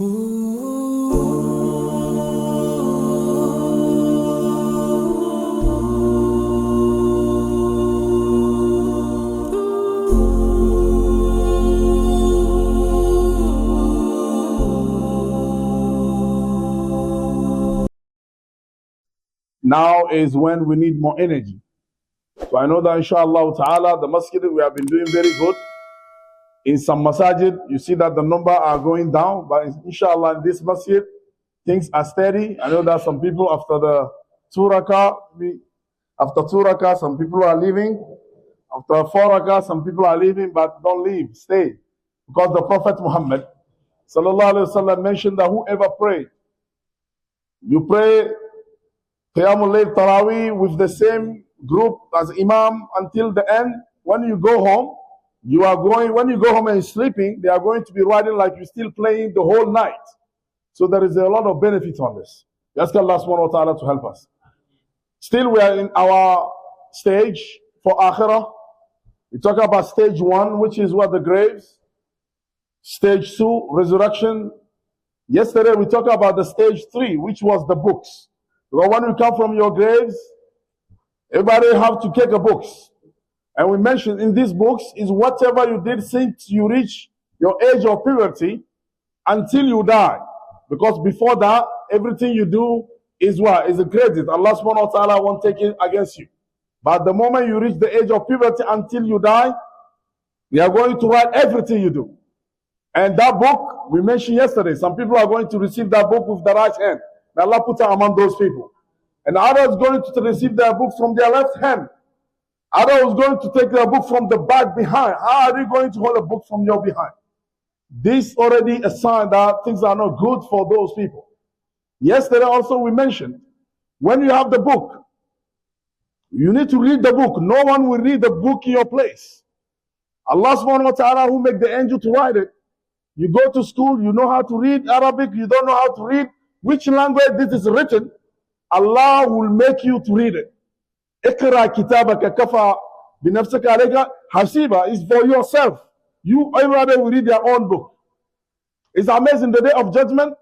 Now is when we need more energy. So I know that inshallah ta'ala, the masjid, we have been doing very good. In some masajid, you see that the number are going down, but inshallah in this masjid, things are steady. I know that some people after the 2 rakah, some people are leaving. After 4 rakah, some people are leaving, but don't leave, stay. Because the Prophet Muhammad sallallahu alaihi wasallam mentioned that whoever prayed, you pray Qiyamul Layl Taraweeh with the same group as Imam until the end. When you go home, when you go home and sleeping, they are going to be writing like you're still playing the whole night. So there is a lot of benefits on this. We ask Allah subhanahu wa ta'ala to help us. Still, we are in our stage for Akhirah. We talk about stage 1, which is what? The graves. Stage 2, resurrection. Yesterday, we talked about the stage 3, which was the books. Because when you come from your graves, everybody have to take a books. And we mentioned in these books is whatever you did since you reach your age of puberty until you die. Because before that, everything you do is what? Is a credit. Allah subhanahu wa ta'ala won't take it against you. But the moment you reach the age of puberty until you die, we are going to write everything you do. And that book, we mentioned yesterday, some people are going to receive that book with the right hand. May Allah put among those people. And others going to receive their book from their left hand. Others going to take their book from the back behind. How are you going to hold a book from your behind? This already a sign that things are not good for those people. Yesterday also we mentioned, when you have the book, you need to read the book. No one will read the book in your place. Allah subhanahu wa ta'ala who make the angel to write it. You go to school, you know how to read Arabic, you don't know how to read which language this is written, Allah will make you to read it. Iqra kitabaka kafa binafsika alayka hasiba is for yourself. You, everybody will read their own book. It's amazing, the day of judgment,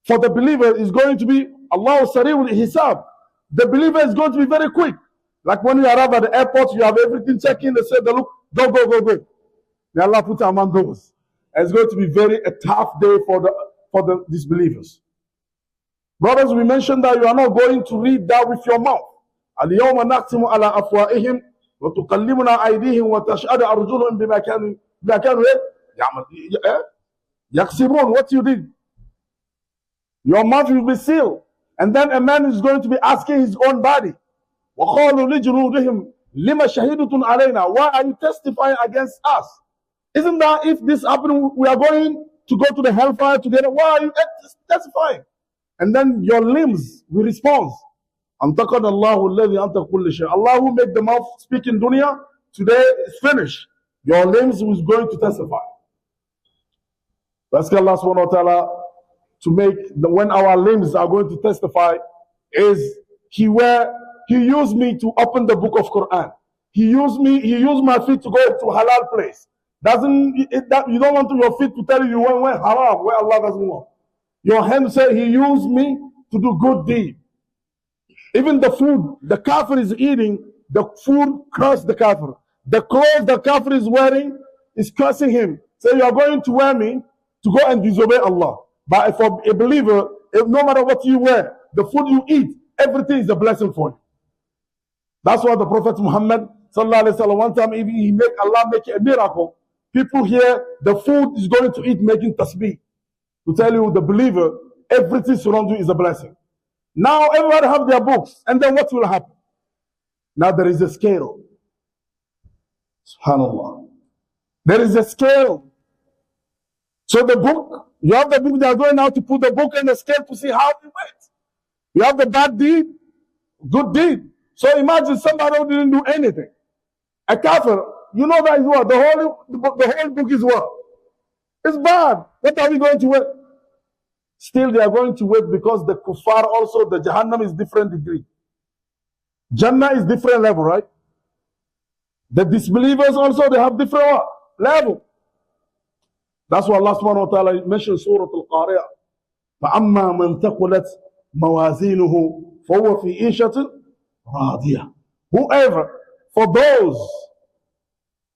for the believer is going to be, Allah sari'ul hisab. The believer is going to be very quick. Like when you arrive at the airport, you have everything checked in, they say, look, go. May Allah put among those. And it's going to be a tough day for the disbelievers. Brothers, we mentioned that you are not going to read that with your mouth. اليوم نختم على أفواههم وتكلمنا أيديهم وتشهد أرجلهم بما كانوا يكسبون. What you did, your mouth will be sealed, and then a man is going to be asking his own body, وقالوا لجلودهم لما شهدتم علينا, why are you testifying against us? Isn't that if this happened, we are going to go to the hellfire together? Why are you testifying? And then your limbs will respond. أَنْتَقَدَ اللَّهُ الَّذِي أَنْتَقَ كُلِّ شَيْءٍ. Allah who made the mouth speak in dunya, today is finished. Your limbs was going to testify. Ask Allah subhanahu wa ta'ala to make, when our limbs are going to testify, is He used me to open the book of Quran. He used my feet to go to halal place. You don't want your feet to tell you when haram, where Allah doesn't want. Your hand say, He used me to do good deed. Even the food the kafir is eating, the food curses the kafir. The clothes the kafir is wearing is cursing him. So you are going to wear me to go and disobey Allah. But for a believer, no matter what you wear, the food you eat, everything is a blessing for you. That's why the Prophet Muhammad sallallahu alaihi wasallam, one time Allah make a miracle. People here, the food is going to eat making tasbih. To tell you, the believer, everything surrounding you is a blessing. Now everybody have their books, and then what will happen? Now there is a scale. Subhanallah. There is a scale. So the book, you have the book, they are going now to put the book in the scale to see how it went. You have the bad deed, good deed. So imagine somebody who didn't do anything. A kafir, you know that is what? The whole book is what? It's bad. What are we going to wait? Still they are going to wait because the kuffar also, the Jahannam is different degree. Jannah is different level, right? The disbelievers also, they have different level. That's why Allah subhanahu wa ta'ala mentioned Surah Al-Qari'ah. فَأَمَّا مَنْ ثَقُلَتْ مَوَازِينُهُ فَهُوَ فِي عِيشَةٍ رَاضِيَةٍ. Whoever, for those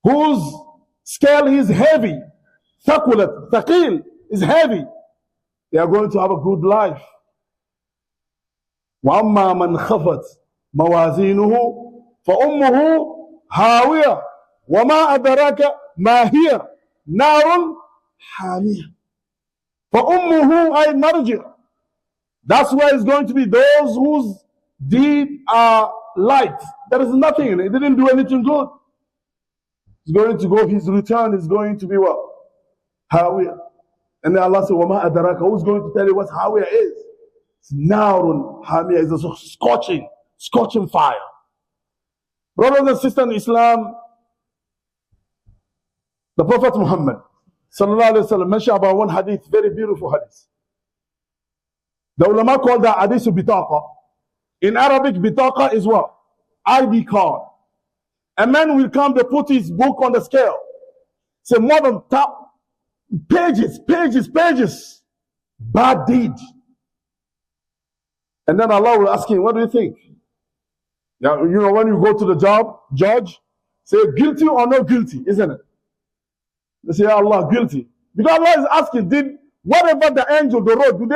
whose scale is heavy, ثَقُلَتْ, ثَقِيل is heavy, they are going to have a good life. وَأَمَّا مَنْ خَفَتْ مَوَازِينُهُ فَأُمُّهُ هَاوِيَةٌ وَمَا أَدْرَاكَ مَا هِيَ نَارٌ حَامِيَةٌ. فَأُمُّهُ أَيْ مَرْجِعٌ. That's why it's going to be those whose deeds are light. There is nothing in it. He didn't do anything good. He's going to go, his return is going to be what? Hawiyah. And then Allah says, وَمَا أَدْرَاكَ. Who's going to tell you what Hawiyah is? It's Narun Hamiyah. It's a scorching fire. Brothers and sisters in Islam, the Prophet Muhammad sallallahu alaihi wasallam mentioned about one hadith, very beautiful hadith. The ulama call that hadith bitaqa. In Arabic, bitaqa is what? ID card. A man will come to put his book on the scale. Say more than pages. Bad deed. And then Allah will ask him, what do you think? Now, you know, when you go to the judge, say guilty or not guilty, isn't it? They say, Allah, guilty. Because Allah is asking, did whatever the angel, the road, did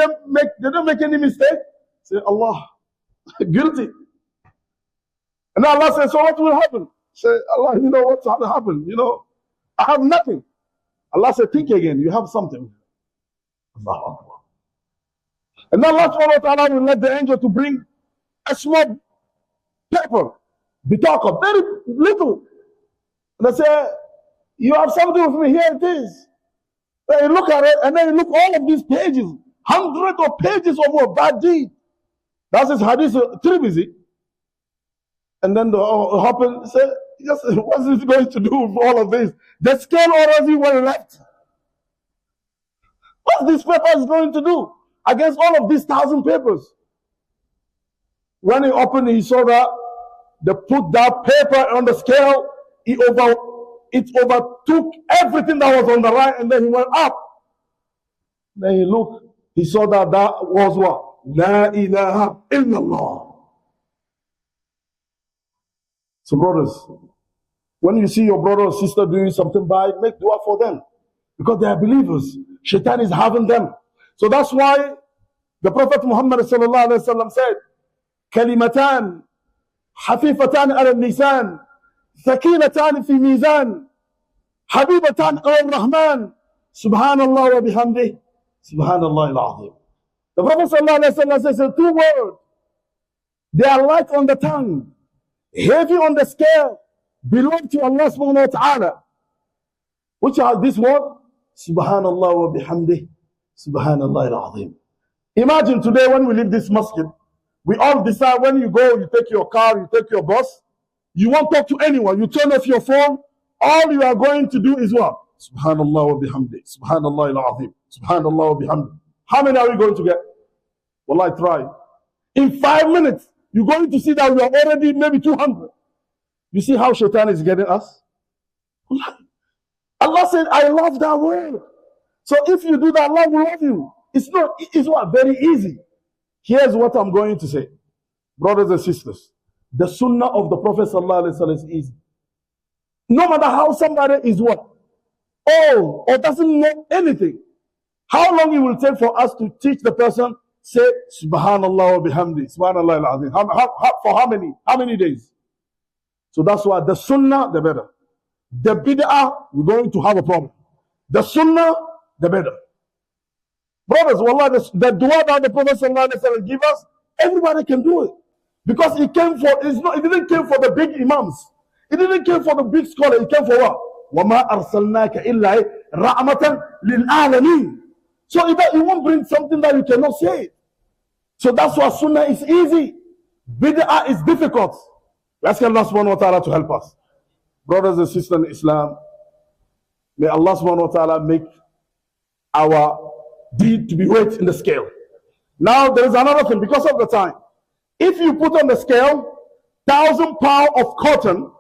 they make any mistake? Say, Allah, guilty. And Allah says, so what will happen? Say, Allah, you know what's going to happen? You know, I have nothing. Allah said, think again, you have something. Allahu Akbar. And Allah subhanahu wa ta'ala will let the angel to bring a small paper, bitaqa, very little. And they say, you have something with me, here it is. Then you look at it, and then you look all of these pages, hundreds of pages of a bad deed. That's his hadith, Tirmidhi. And then the happen say, yes, what's this going to do with all of this? The scale already well left. What's this paper is going to do against all of these 1,000 papers? When he opened, he saw that they put that paper on the scale, it overtook everything that was on the right, and then he went up. Then he looked, he saw that was what? La ilaha illallah. So brothers, when you see your brother or sister doing something bad, make dua for them. Because they are believers. Shaitan is having them. So that's why the Prophet Muhammad sallallahu alaihi wasallam said, كلمتان حفيفتان على اللسان ثقيلتان في ميزان حبيبتان إلى الرحمن سبحان الله وبحمده سبحان الله العظيم. The Prophet sallallahu alaihi wasallam says 2 words. They are light on the tongue, heavy on the scale, belong to Allah subhanahu wa ta'ala. Which are this word? Subhanallah wa bihamdih. Subhanallah al-azim. Imagine today when we leave this masjid, we all decide when you go, you take your car, you take your bus, you won't talk to anyone, you turn off your phone, all you are going to do is what? Subhanallah wa bihamdih. Subhanallah al-azim. Subhanallah wa bihamdih. How many are we going to get? Well, I try. In 5 minutes, you're going to see that we are already maybe 200. You see how Shaitan is getting us? Allah said, I love that word. So if you do that, Allah will love you. It's what? Very easy. Here's what I'm going to say. Brothers and sisters, the sunnah of the Prophet ﷺ is easy. No matter how somebody is what? Old or doesn't know anything. How long it will take for us to teach the person, say, Subhanallah wa bihamdi, Subhanallah al-azim. For how many days? So that's why the sunnah, the better. The bid'ah, you're going to have a problem. The sunnah, the better. Brothers, wallah, the dua that the Prophet ﷺ give us, everybody can do it. Because it didn't come for the big imams. It didn't come for the big scholar. It came for what? وَمَا أَرْسَلْنَاكَ إِلَّا رَحْمَةً لِلْعَالَمِينَ. So it won't bring something that you cannot say. So that's why sunnah is easy. Bid'ah is difficult. We ask Allah subhanahu wa ta'ala to help us. Brothers and sisters in Islam, may Allah subhanahu wa ta'ala make our deed to be weighed in the scale. Now there is another thing, because of the time. If you put on the scale 1,000 pounds of cotton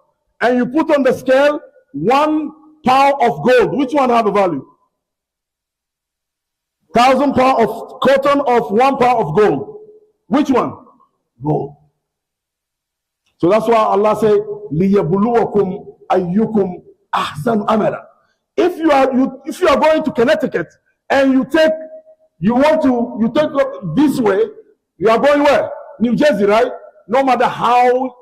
and you put on the scale 1 pound of gold, which one have a value? 1,000 pounds of cotton of 1 pound of gold. Which one? Gold. So that's why Allah said, لِيَبْلُوَكُمْ أَيُّكُمْ أَحْسَنُ أَمَلًا. If you are going to Connecticut and you take this way, you are going where? New Jersey, right? No matter how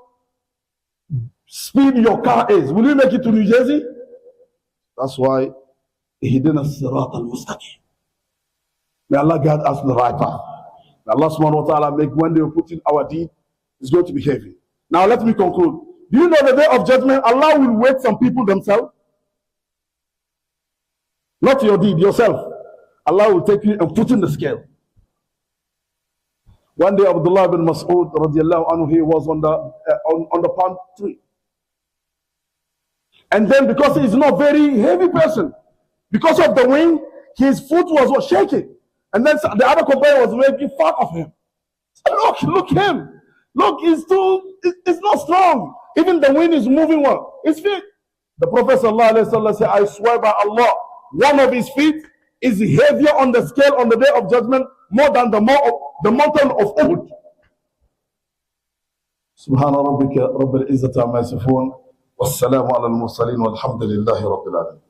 speed your car is, will you make it to New Jersey? That's why اهدنا الصراط المستقيم. May Allah guide us to the right path. May Allah subhanahu wa ta'ala make when they put in our deed, it's going to be heavy. Now let me conclude. Do you know the day of judgment, Allah will weight some people themselves? Not your deed, yourself. Allah will take you and put in the scale. One day Abdullah bin Mas'ud radiallahu anhu, he was on the palm tree. And then because he's not very heavy person, because of the wind, his foot was shaking. And then the other companion was making fun of him. So look him. Look, it's not strong. Even the wind is moving well. His feet. The Prophet ﷺ said, I swear by Allah, one of his feet is heavier on the scale on the day of judgment more than the mountain of Uhud. Subhana rabbika rabbil izzati amma yasifun. Wassalamu ala al-mursalin walhamdulillahi rabbil alamin.